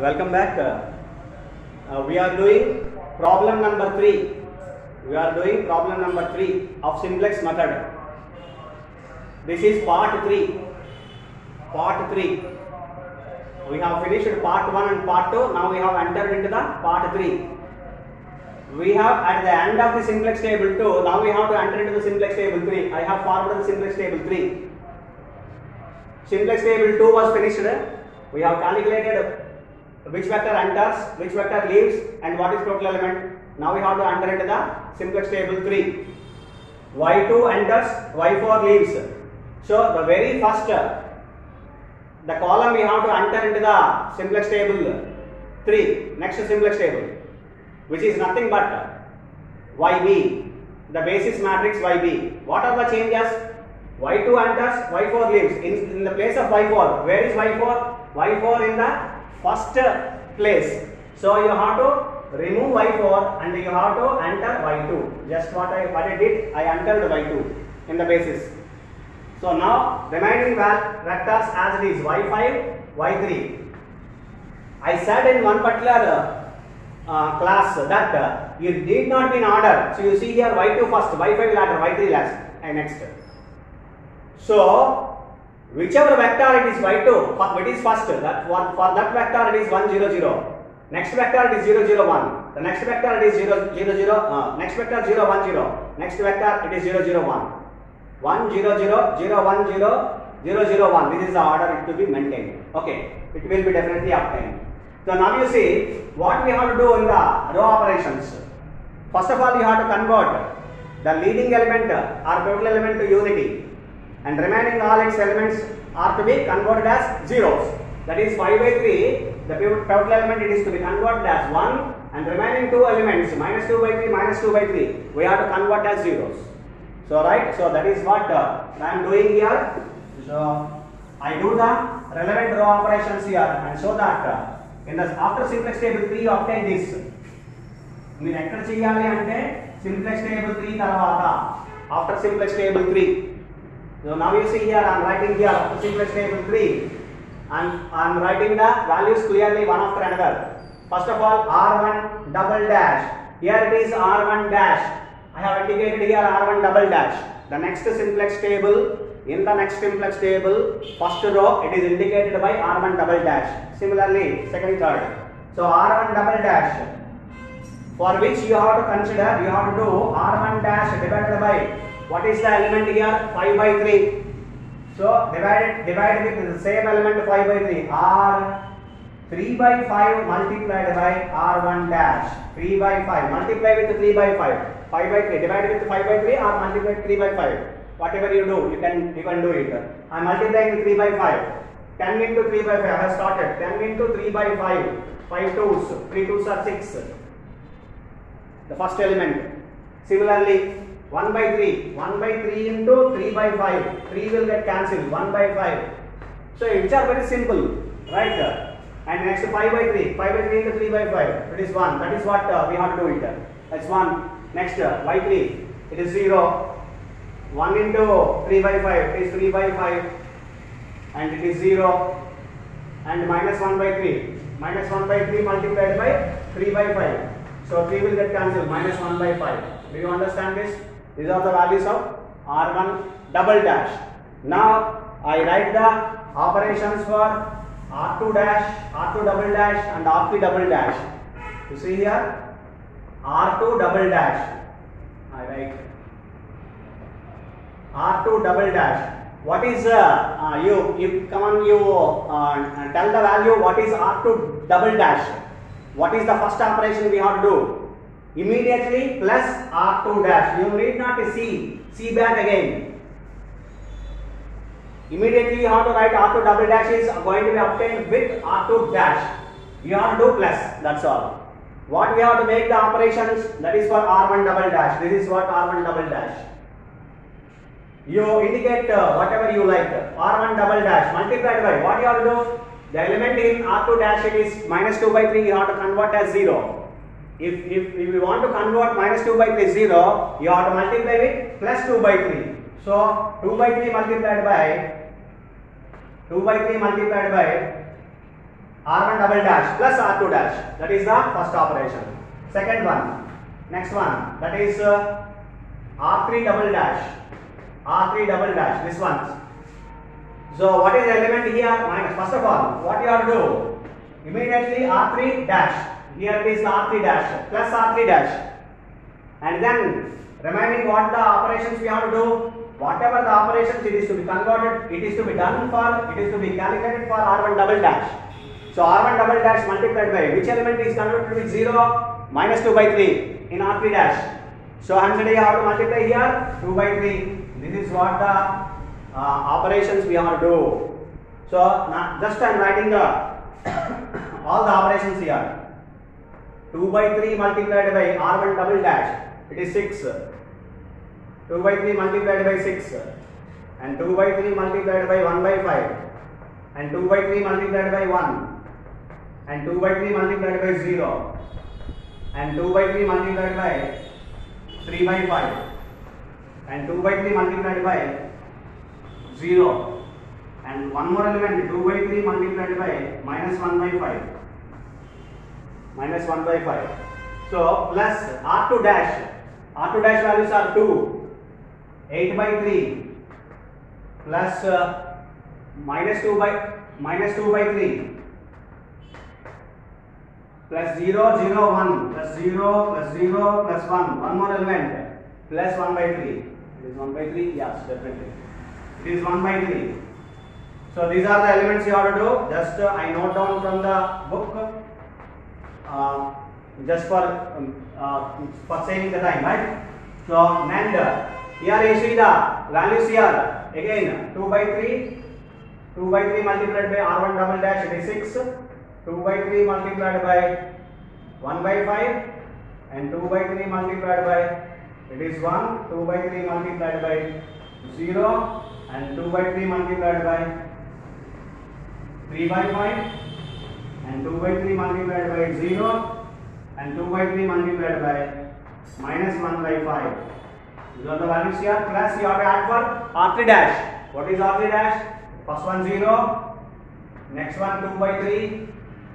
Welcome back. We are doing problem number 3. We are doing problem number 3 of simplex method. This is part 3. Part 3. We have finished part 1 and part 2. Now we have entered into the part 3. We have at the end of the simplex table 2. Now we have to enter into the simplex table 3. I have formed the simplex table 3. Simplex table 2 was finished. We have calculated which vector enters, which vector leaves, and what is total element. Now we have to enter into the simplex table 3. y2 enters, y4 leaves. So the very first the column we have to enter into the simplex table 3, next simplex table, which is nothing but yb, the basis matrix yb. What are the changes? y2 enters, y4 leaves. In the place of y4, where is y4? y4 in the first place. So you have to remove y4 and you have to enter y2. Just what I did, I entered y2 in the basis. So now remaining vectors as it is y5, y3. I said in one particular class that you need not be in order. So you see here y2 first, y5 later, y3 last, and next. So whichever vector it is y2, it is first. That for that vector it is 1 0 0. Next vector it is 0 0 1. The next vector it is 0 0 0. Next vector 0 1 0. Next vector it is 0 0 1. 1 0 0 0 1 0 0 0 1. This is the order it to be maintained. Okay, it will be definitely obtained. So now you see what we have to do in the row operations. First of all, you have to convert the leading element or total element to unity, and remaining all its elements are to be converted as zeros. That is 5 by 3, the total element it is to be converted as 1, and remaining two elements minus 2 by 3, minus 2 by 3, we have to convert as zeros. So right, so that is what I am doing here. So I do the relevant row operations here, and so that in the after simplex table 3 you obtain this. మీరు ఎక్కడ చేయాలి అంటే simplex table 3 తర్వాత after simplex table 3. So now you see here I am writing here after simplex table 3, and I am writing the values clearly one after another. First of all, r1 double dash. Here it is r1 dash. I have indicated here r1 double dash. The next simplex table, in the next simplex table, first row it is indicated by r1 double dash. Similarly, second, third. So r1 double dash, for which you have to consider, you have to do r1 dash divided by, what is the element here? 5 by 3. So divide with the same element 5 by 3. R 3 by 5 multiplied by r1 dash. 3 by 5 multiply with 3 by 5. 5 by 3 divided with 5 by 3 or multiply with 3 by 5. Whatever you do, you can do it. I am multiplying 3 by 5. 10 into 3 by 5. I have started. 10 into 3 by 5. 5 twos. 3 twos are 6. The first element. Similarly, 1 by 3. 1 by 3 into 3 by 5. 3 will get cancelled. 1 by 5. So which are very simple, right? And next 5 by 3. 5 by 3 into 3 by 5. It is 1. That is what we have to do it. That's 1. Next y3. It is 0. 1 into 3 by 5. It is 3 by 5. And it is 0. And minus 1 by 3. Minus 1 by 3 multiplied by 3 by 5. So 3 will get cancelled. Minus 1 by 5. Do you understand this? These are the values of r1 double dash. Now I write the operations for r2 dash, r2 double dash, and r3 double dash. You see here r2 double dash. I write r2 double dash. What is you come on, you tell the value. What is r2 double dash? What is the first operation we have to do? Immediately plus r2 dash. You need not see back again. Immediately you have to write r2 double dash is going to be obtained with r2 dash. You have to do plus. That's all. What we have to make the operations, that is for r1 double dash. This is what r1 double dash. You indicate whatever you like. r1 double dash multiplied by, what you have to do? The element in r2 dash it is minus 2 by 3. You have to convert as 0. If you want to convert minus 2 by 3 0, you have to multiply with plus 2 by 3. So 2 by 3 multiplied by 2 by 3 multiplied by R1 double dash plus R2 dash. That is the first operation. Second one, next one, that is R3 double dash. R3 double dash, this one. So what is the element here? Minus. First of all, what you have to do? Immediately R3 dash. Here it is R3 dash plus R3 dash. And then remaining what the operations we have to do? Whatever the operations it is to be converted, it is to be done for, it is to be calculated for R1 double dash. So R1 double dash multiplied by which element is converted with 0? Minus 2 by 3 in R3 dash. So hence you have to multiply here 2 by 3. This is what the operations we have to do. So now just I am writing the all the operations here. 2 by 3 multiplied by R1 double dash, it is 6. 2 by 3 multiplied by 6. And 2 by 3 multiplied by 1 by 5. And 2 by 3 multiplied by 1. And 2 by 3 multiplied by 0. And 2 by 3 multiplied by 3 by 5. And 2 by 3 multiplied by 0. And one more element, 2 by 3 multiplied by minus 1 by 5. Minus 1 by 5. So plus R2 dash. R2 dash values are 2. 8 by 3 plus minus 2 by 3 plus 0 0 1 plus 0 plus 0 plus 1. One more element plus 1 by 3. It is 1 by 3? Yes, definitely. It is 1 by 3. So these are the elements you have to do. Just I note down from the book. Just for saving the time, right? So and here you see the values here again 2 by 3 multiplied by R1 double dash, it is 6. 2 by 3 multiplied by 1 by 5 and 2 by 3 multiplied by, it is 1. 2 by 3 multiplied by 0 and 2 by 3 multiplied by 3 by 5 and 2 by 3 multiplied by 0 and 2 by 3 multiplied by minus 1 by 5. These are the values here. Plus you have to add for R3 dash. What is R3 dash? First one 0, next one 2 by 3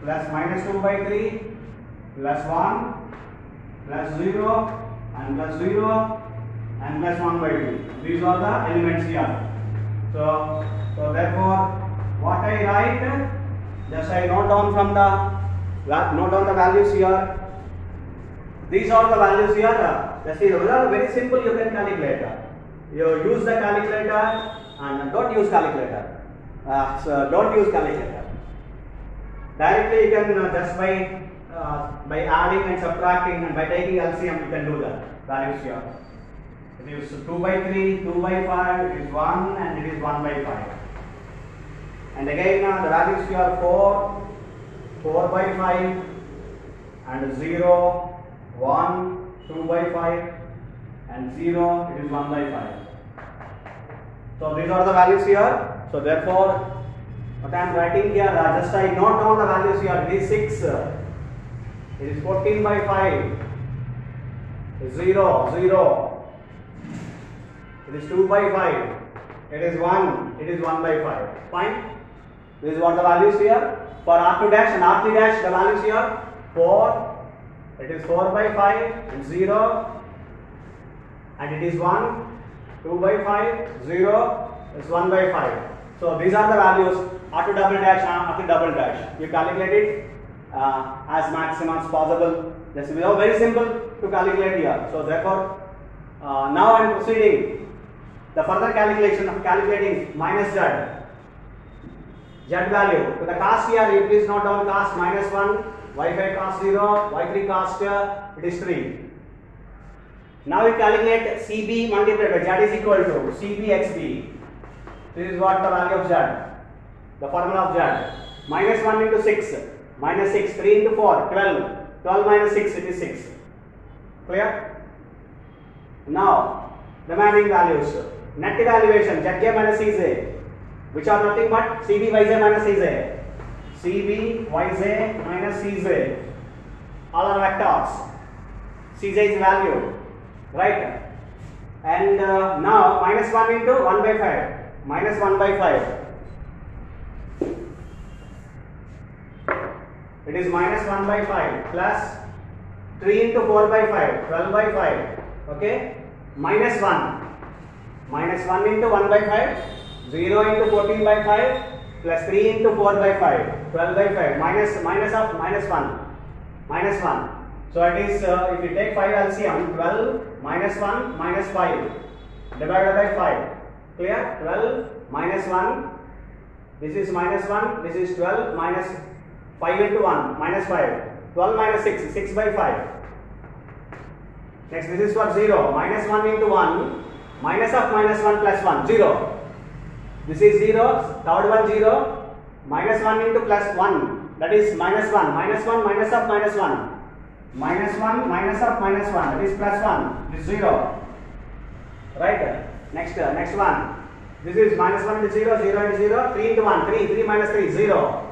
plus minus 2 by 3 plus 1 plus 0 and plus 0 and plus 1 by 2. These are the elements here. So therefore what I write, just I note down the values here. These are the values here. Just these are very simple, you can calculate. You use the calculator and don't use calculator. So don't use calculator. Directly you can just by adding and subtracting and by taking LCM you can do the values here. It is 2 by 3, 2 by 5, it is 1 and it is 1 by 5. And again the values here are 4, 4 by 5 and 0, 1, 2 by 5 and 0, it is 1 by 5. So these are the values here. So therefore what I am writing here, just I note down the values here. It is 6, it is 14 by 5, 0, 0, it is 2 by 5, it is 1, it is 1 by 5. Fine. This is what the values here. For R2 dash and R3 dash, the values here 4, it is 4 by 5 and 0 and it is 1, 2 by 5, 0 is 1 by 5. So these are the values R2 double dash and R3 double dash. You calculate it as maximum as possible. This is very simple to calculate here. So therefore now I am proceeding the further calculation of calculating minus Z value. To the cost here, you please note down cost minus 1, y5 cost 0, y3 cost it is 3. Now we calculate CB multiplied by Z is equal to CB XB. This is what the value of Z, the formula of Z. Minus 1 into 6, minus 6, 3 into 4, 12. 12 minus 6, it is 6. Clear? Now, remaining values. Net evaluation, ZJ minus CJ, which are nothing but CB YJ minus CJ. CB YJ minus CJ. All are vectors. CJ is value. Right? And now, minus 1 into 1 by 5. Minus 1 by 5. it is minus 1 by 5 plus 3 into 4 by 5, 12 by 5, okay, minus 1. Minus 1 into 1 by 5, 0 into 14 by 5, plus 3 into 4 by 5, 12 by 5, minus of minus 1, minus 1. So it is, if you take 5 LCM, 12 minus 1 minus 5 divided by 5. Clear? 12 minus 1, this is minus 1, this is 12 minus 5 into 1, minus 5. 12 minus 6, 6 by 5. Next, this is for 0, minus 1 into 1, minus of minus 1 plus 1, 0. This is 0, third one 0, minus 1 into plus 1, that is minus 1, minus 1 minus of minus 1, minus 1 minus of minus 1, that is plus 1, this is 0. Right? Next one. This is minus 1 into 0, 0 into 0, 3 into 1, 3 minus 3, 0.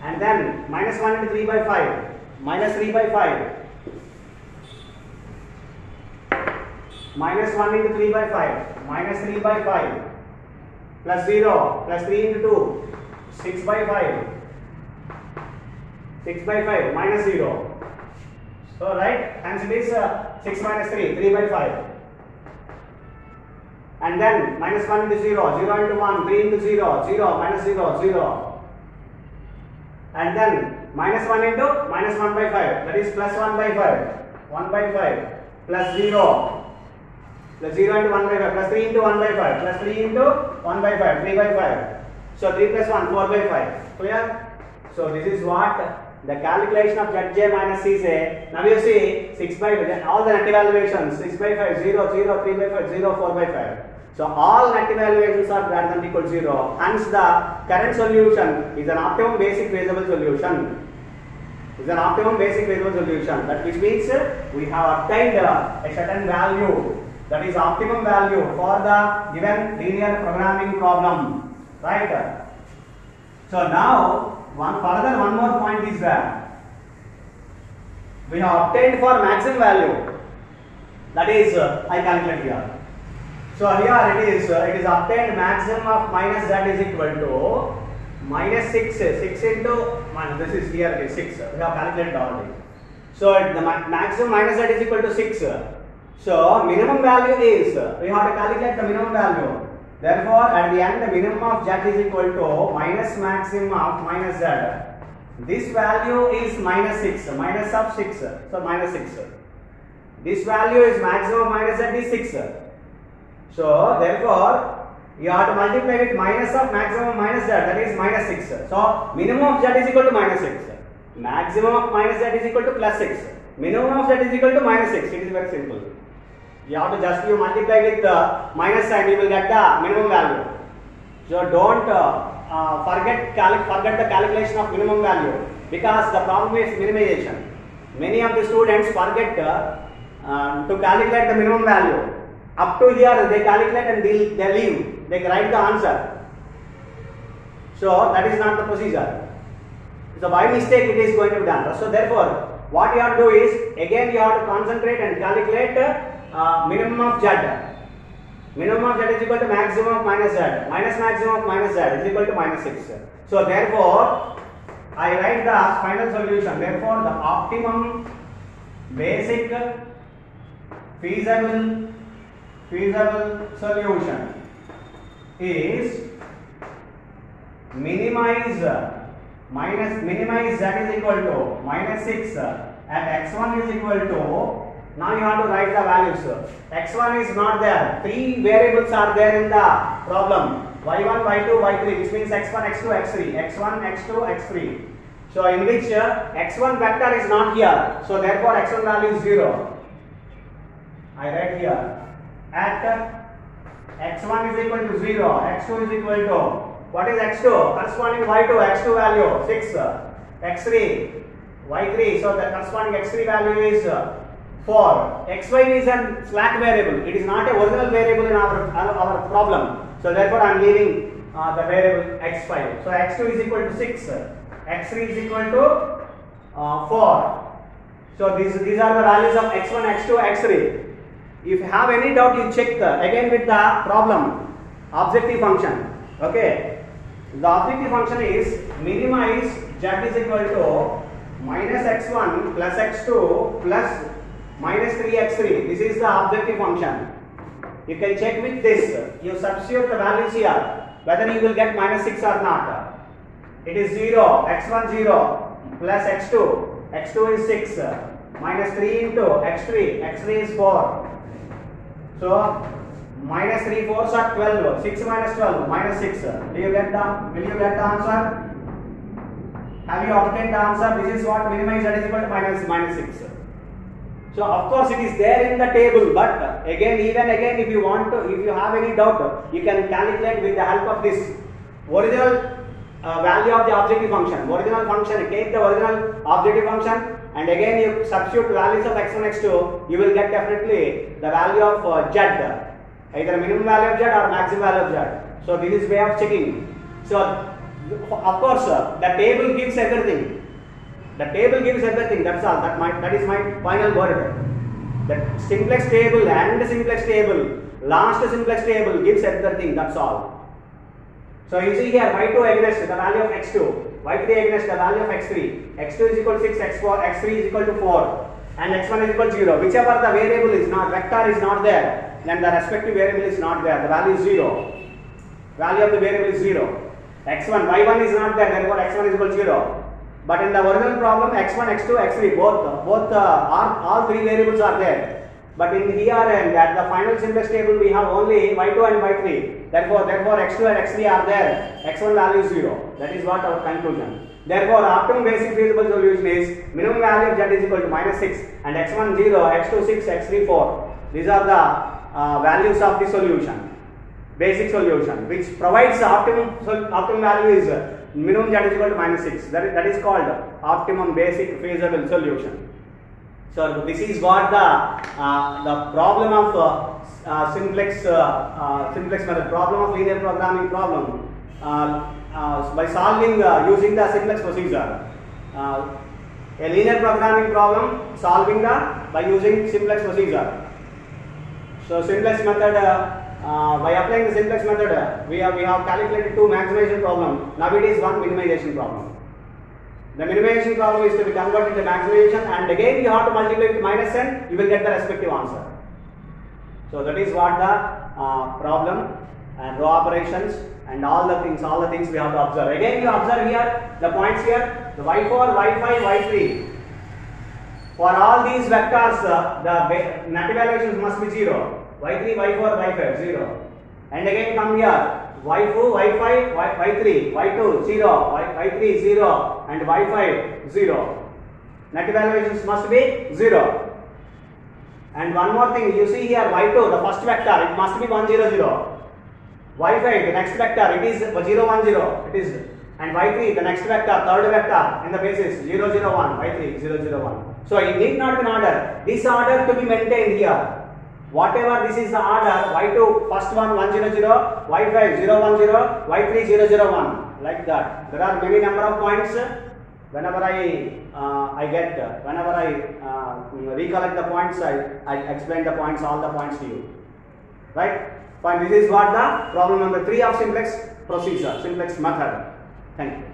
And then minus 1 into 3 by 5, minus 3 by 5. Minus 1 into 3 by 5, minus 3 by 5, plus 0, plus 3 into 2, 6 by 5, 6 by 5, minus 0. So, right, hence it is 6 minus 3, 3 by 5. And then minus 1 into 0, 0 into 1, 3 into 0, 0, minus 0, 0. And then minus 1 into minus 1 by 5, that is plus 1 by 5, 1 by 5, plus 0. Plus 0 into 1 by 5, plus 3 into 1 by 5, plus 3 into 1 by 5, 3 by 5. So 3 plus 1, 4 by 5. Clear? So this is what the calculation of Zj minus Cj. Now you see 6 by 5, all the net evaluations, 6 by 5, 0, 0, 3 by 5, 0, 4 by 5. So all net evaluations are greater than or equal to 0. Hence the current solution is an optimum basic feasible solution. Is an optimum basic feasible solution. That which means we have obtained a certain value, that is optimum value for the given linear programming problem, right? So now one more point is that we have obtained for maximum value, that is I calculate here. So here it is obtained maximum of minus z is equal to minus 6 into this is here it is 6, we have calculated already. So the maximum minus z is equal to 6. So minimum value is, we have to calculate the minimum value. Therefore at the end the minimum of z is equal to minus maximum of minus z. This value is minus 6, minus of 6, so minus 6. This value is maximum minus z is 6. So therefore you have to multiply with minus of maximum minus z, that is minus 6. So minimum of z is equal to minus 6. Maximum of minus z is equal to plus 6. Minimum of z is equal to minus 6. It is very simple. You have to just multiply with minus sign, you will get the minimum value. So don't forget the calculation of minimum value, because the problem is minimization. Many of the students forget to calculate the minimum value. Up to here they calculate and they leave. They write the answer. So that is not the procedure. So by mistake it is going to be done. So therefore what you have to do is, again you have to concentrate and calculate minimum of z. Minimum of z is equal to maximum of minus z. Minus maximum of minus z is equal to minus 6. So therefore I write the final solution. Therefore the optimum basic feasible solution is minimize z is equal to minus 6 and x1 is equal to, now you have to write the values. X1 is not there. 3 variables are there in the problem. Y1, Y2, Y3, which means x1, x2, x3. x1, x2, x3. So in which x1 vector is not here. So therefore x1 value is 0. I write here. At x1 is equal to 0, x2 is equal to, what is x2? Corresponding y2, x2 value 6, x3, y3, so the corresponding x3 value is 4. xy is a slack variable, it is not a original variable in our problem. So therefore I am leaving the variable x5. So x2 is equal to 6, x3 is equal to 4. So these are the values of x1, x2, x3. If you have any doubt, you check again with the problem objective function. Okay. The objective function is minimize z is equal to minus x1 plus x2 plus minus 3x3. This is the objective function. You can check with this. You substitute the values here, whether you will get minus 6 or not. It is 0, x1 0 plus x2. x2 is 6 minus 3 into x3. x3 is 4. So minus 3 4s are 12. 6 minus 12 minus 6. Will you get the answer? Have you obtained the answer? This is what minimize z is equal to minus 6. So of course it is there in the table, but again if you want to, if you have any doubt, you can calculate with the help of this original value of the objective function. Original function, take the original objective function and again you substitute values of x1, x2, you will get definitely the value of z, either minimum value of z or maximum value of z. So this is way of checking. So of course the table gives everything. The table gives everything, that's all. That is my final word. The simplex table and the simplex table, last simplex table gives everything, that's all. So you see here y2 against the value of x2, y3 against the value of x3, x2 is equal to 6, x4, x3 is equal to 4 and x1 is equal to 0. Whichever the variable is not, vector is not there, then the respective variable is not there, the value is 0. Value of the variable is 0. x1, y1 is not there, therefore x1 is equal to 0. But in the original problem, x1, x2, x3, all three variables are there. But in here and at the final simplex table, we have only y2 and y3. Therefore x2 and x3 are there. x1 value is 0. That is what our conclusion. Therefore, optimum basic feasible solution is minimum value of z is equal to minus 6 and x1 0, x2 6, x3 4. These are the values of the solution. Basic solution, which provides optimum value is minimum z is equal to minus 6. That is called optimum basic feasible solution. So this is what the problem of simplex method, problem of linear programming problem by solving using the simplex procedure. A linear programming problem solving by using simplex procedure. So simplex method. By applying the simplex method, we have calculated two maximization problem. Now it is one minimization problem. The minimization problem is to be converted to maximization, and again you have to multiply with minus n, you will get the respective answer. So that is what the problem and row operations and all the things we have to observe. Again you observe here the points here, the y4, y5, y3. For all these vectors, the net evaluations must be 0. y3, y4, y5, 0. And again come here, y4, y5, y3, y2, 0, y3, 0 and y5, 0. Net evaluations must be 0. And one more thing, you see here y2, the first vector, it must be 1, 0, 0. y5, the next vector, it is 0, 1, 0. It is, and y3, the next vector, third vector in the basis, 0, 0, 1, y3, 0, 0, 1. So it need not be an order. This order to be maintained here. Whatever this is the order, y2 first one 1 0 0, y5 0 1 0, y3 0 0 1, like that. There are many number of points. Whenever I recollect the points, I explain the points, all the points to you. Right? Fine. This is what the problem number 3 of simplex procedure, simplex method. Thank you.